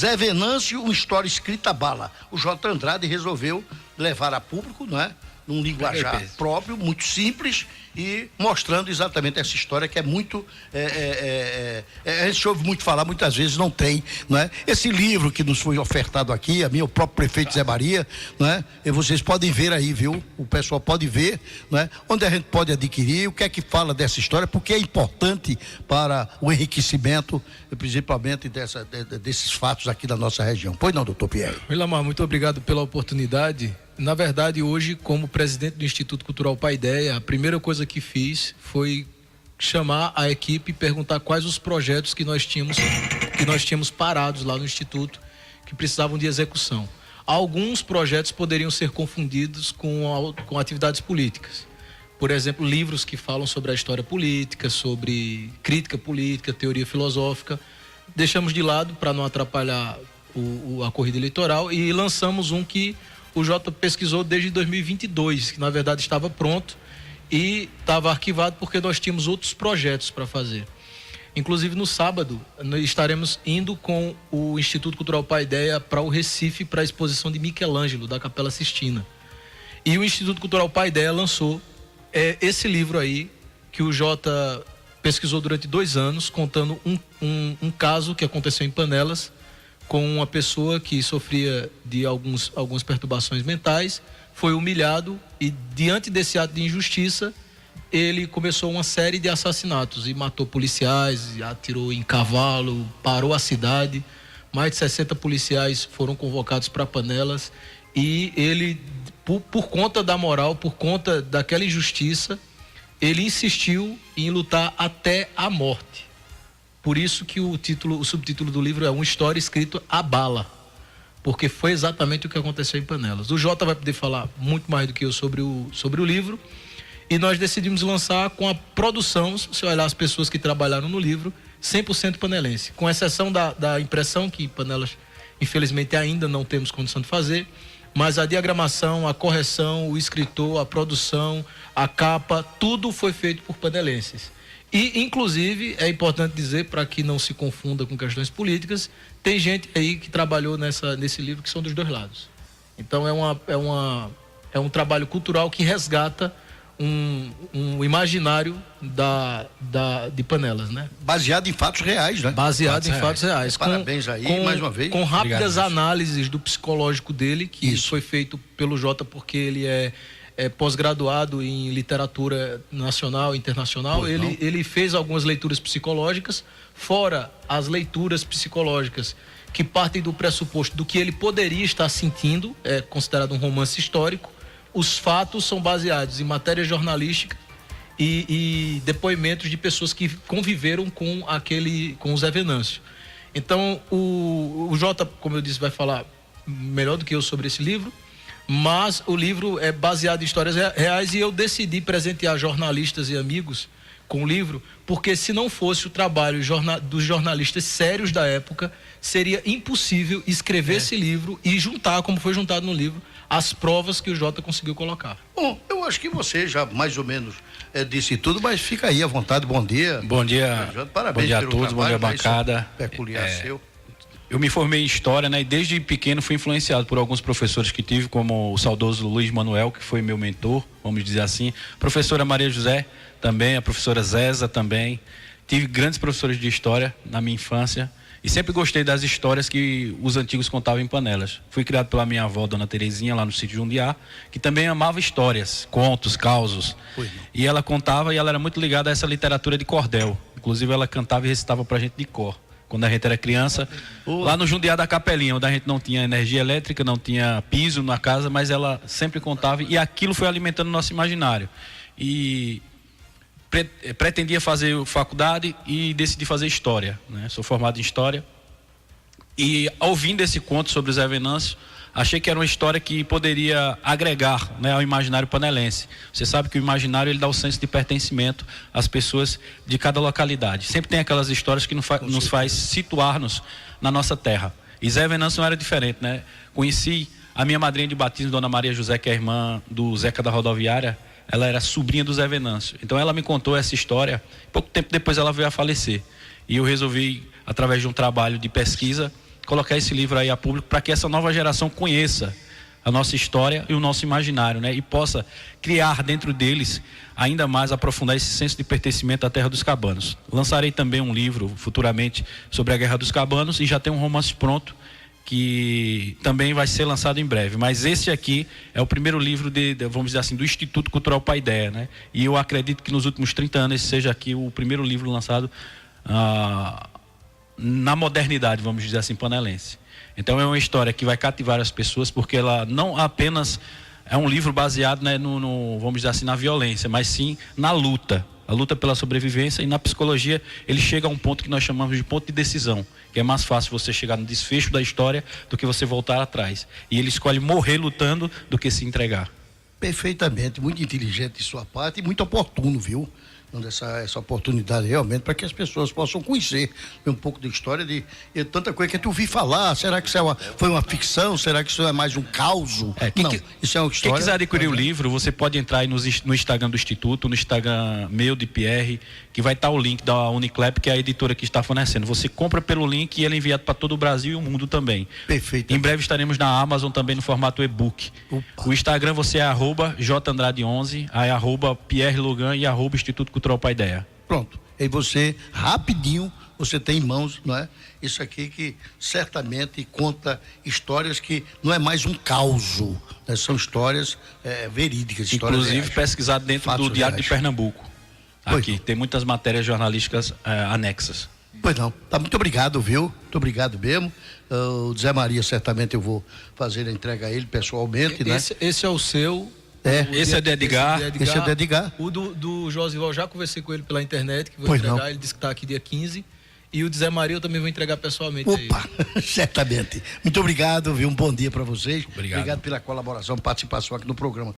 Zé Venâncio, uma história escrita a bala. O J. Andrade resolveu levar a público, não é? Num linguajar próprio, muito simples, e mostrando exatamente essa história que é muito, a gente ouve muito falar, muitas vezes não tem, não é? Esse livro que nos foi ofertado aqui, o próprio prefeito Zé Maria, não é? E vocês podem ver aí, viu? O pessoal pode ver, não é? Onde a gente pode adquirir, o que é que fala dessa história, porque é importante para o enriquecimento, principalmente desses fatos aqui da nossa região. Pois não, doutor Pierre? Ilamar, muito obrigado pela oportunidade. Na verdade, hoje, como presidente do Instituto Cultural Paideia, a primeira coisa que fiz foi chamar a equipe e perguntar quais os projetos que nós tínhamos parados lá no Instituto, que precisavam de execução. Alguns projetos poderiam ser confundidos com atividades políticas. Por exemplo, livros que falam sobre a história política, sobre crítica política, teoria filosófica. Deixamos de lado para não atrapalhar a corrida eleitoral e lançamos um que o Jota pesquisou desde 2022, que na verdade estava pronto e estava arquivado porque nós tínhamos outros projetos para fazer. Inclusive no sábado nós estaremos indo com o Instituto Cultural Paideia para o Recife para a exposição de Michelangelo, da Capela Sistina. E o Instituto Cultural Paideia lançou esse livro aí, que o Jota pesquisou durante 2 anos, contando um caso que aconteceu em Panelas, com uma pessoa que sofria de algumas perturbações mentais, foi humilhado e, diante desse ato de injustiça, ele começou uma série de assassinatos e matou policiais, atirou em cavalo, parou a cidade. Mais de 60 policiais foram convocados para Panelas e ele, por conta da moral, por conta daquela injustiça, ele insistiu em lutar até a morte. Por isso que o subtítulo do livro é Uma História Escrita a Bala, porque foi exatamente o que aconteceu em Panelas. O Jota vai poder falar muito mais do que eu sobre o livro, e nós decidimos lançar com a produção, se você olhar as pessoas que trabalharam no livro, 100% panelense, com exceção da impressão, que em Panelas, infelizmente, ainda não temos condição de fazer, mas a diagramação, a correção, o escritor, a produção, a capa, tudo foi feito por panelenses. E, inclusive, é importante dizer, para que não se confunda com questões políticas, tem gente aí que trabalhou nesse livro que são dos 2 lados. Então, é um trabalho cultural que resgata um imaginário de Panelas, né? Baseado em fatos reais, né? Baseado em fatos reais. Parabéns aí, mais uma vez. Com rápidas análises do psicológico dele, que Isso foi feito pelo Jota, porque ele é pós-graduado em literatura nacional e internacional. Ele fez algumas leituras psicológicas, fora as leituras psicológicas que partem do pressuposto do que ele poderia estar sentindo, é considerado um romance histórico. Os fatos são baseados em matéria jornalística e depoimentos de pessoas que conviveram com o Zé Venâncio. Então, o Jota, como eu disse, vai falar melhor do que eu sobre esse livro, mas o livro é baseado em histórias reais e eu decidi presentear jornalistas e amigos com o livro, porque se não fosse o trabalho dos jornalistas sérios da época, seria impossível escrever esse livro e juntar, como foi juntado no livro, as provas que o Jota conseguiu colocar. Bom, eu acho que você já mais ou menos disse tudo, mas fica aí à vontade. Bom dia. Bom dia. Parabéns. Bom dia a todos, bom dia, bancada. Peculiar seu. Eu me formei em História, né? E desde pequeno fui influenciado por alguns professores que tive, como o saudoso Luiz Manuel, que foi meu mentor, vamos dizer assim. Professora Maria José também, a professora Zéza também. Tive grandes professores de História na minha infância. E sempre gostei das histórias que os antigos contavam em Panelas. Fui criado pela minha avó, Dona Terezinha, lá no sítio Jundiá, que também amava histórias, contos, causos. E ela contava, e ela era muito ligada a essa literatura de cordel. Inclusive ela cantava e recitava pra gente de cor. Quando a gente era criança, lá no Jundiá da Capelinha, onde a gente não tinha energia elétrica, não tinha piso na casa, mas ela sempre contava e aquilo foi alimentando o nosso imaginário. E pretendia fazer faculdade e decidi fazer História, né? Sou formado em História. E ouvindo esse conto sobre o Zé Venâncio, achei que era uma história que poderia agregar, né, ao imaginário panelense. Você sabe que o imaginário ele dá o senso de pertencimento às pessoas de cada localidade. Sempre tem aquelas histórias que nos faz situar-nos na nossa terra. E Zé Venâncio não era diferente, né? Conheci a minha madrinha de batismo, Dona Maria José, que é irmã do Zeca da Rodoviária. Ela era sobrinha do Zé Venâncio. Então ela me contou essa história. Pouco tempo depois ela veio a falecer. E eu resolvi, através de um trabalho de pesquisa, colocar esse livro aí a público para que essa nova geração conheça a nossa história e o nosso imaginário, né? E possa criar dentro deles ainda mais, aprofundar esse senso de pertencimento à Terra dos Cabanos. Lançarei também um livro futuramente sobre a Guerra dos Cabanos e já tem um romance pronto que também vai ser lançado em breve. Mas esse aqui é o primeiro livro vamos dizer assim, do Instituto Cultural Paideia, né? E eu acredito que nos últimos 30 anos esse seja aqui o primeiro livro lançado na modernidade, vamos dizer assim, panelense. Então é uma história que vai cativar as pessoas, porque ela não apenas é um livro baseado, né, vamos dizer assim, na violência, mas sim na luta. A luta pela sobrevivência, e na psicologia ele chega a um ponto que nós chamamos de ponto de decisão, que é mais fácil você chegar no desfecho da história do que você voltar atrás. E ele escolhe morrer lutando do que se entregar. Perfeitamente, muito inteligente de sua parte e muito oportuno, viu? Dando essa oportunidade realmente para que as pessoas possam conhecer um pouco da história de tanta coisa que eu ouvi falar. Será que isso foi uma ficção? Será que isso é mais um caos? Não, isso é uma história. Quem quiser adquirir o livro, você pode entrar aí no Instagram do Instituto, no Instagram meu, de Pierre, que vai estar o link da Uniclep, que é a editora que está fornecendo. Você compra pelo link e ele é enviado para todo o Brasil e o mundo também. Perfeito. Em breve estaremos na Amazon também no formato e-book. O Instagram você é @jandrade11, aí @Pierre Logan e @Instituto Cultural Paideia. Pronto. E você, rapidinho, você tem em mãos, não é? Isso aqui que certamente conta histórias que não é mais um caos, né? São histórias verídicas. Inclusive reais, pesquisado dentro do Diário de Pernambuco. Aqui, tem muitas matérias jornalísticas anexas. Pois não. Tá, muito obrigado, viu? Muito obrigado mesmo. O Zé Maria, certamente eu vou fazer a entrega a ele pessoalmente, né? Esse é o seu. Esse é de Edgar. Esse é de Edgar. O do Josival, já conversei com ele pela internet, que vou entregar. Ele disse que está aqui dia 15. E o de Zé Maria eu também vou entregar pessoalmente. Opa, certamente. Muito obrigado, viu? Um bom dia para vocês. Obrigado Pela colaboração, participação aqui no programa.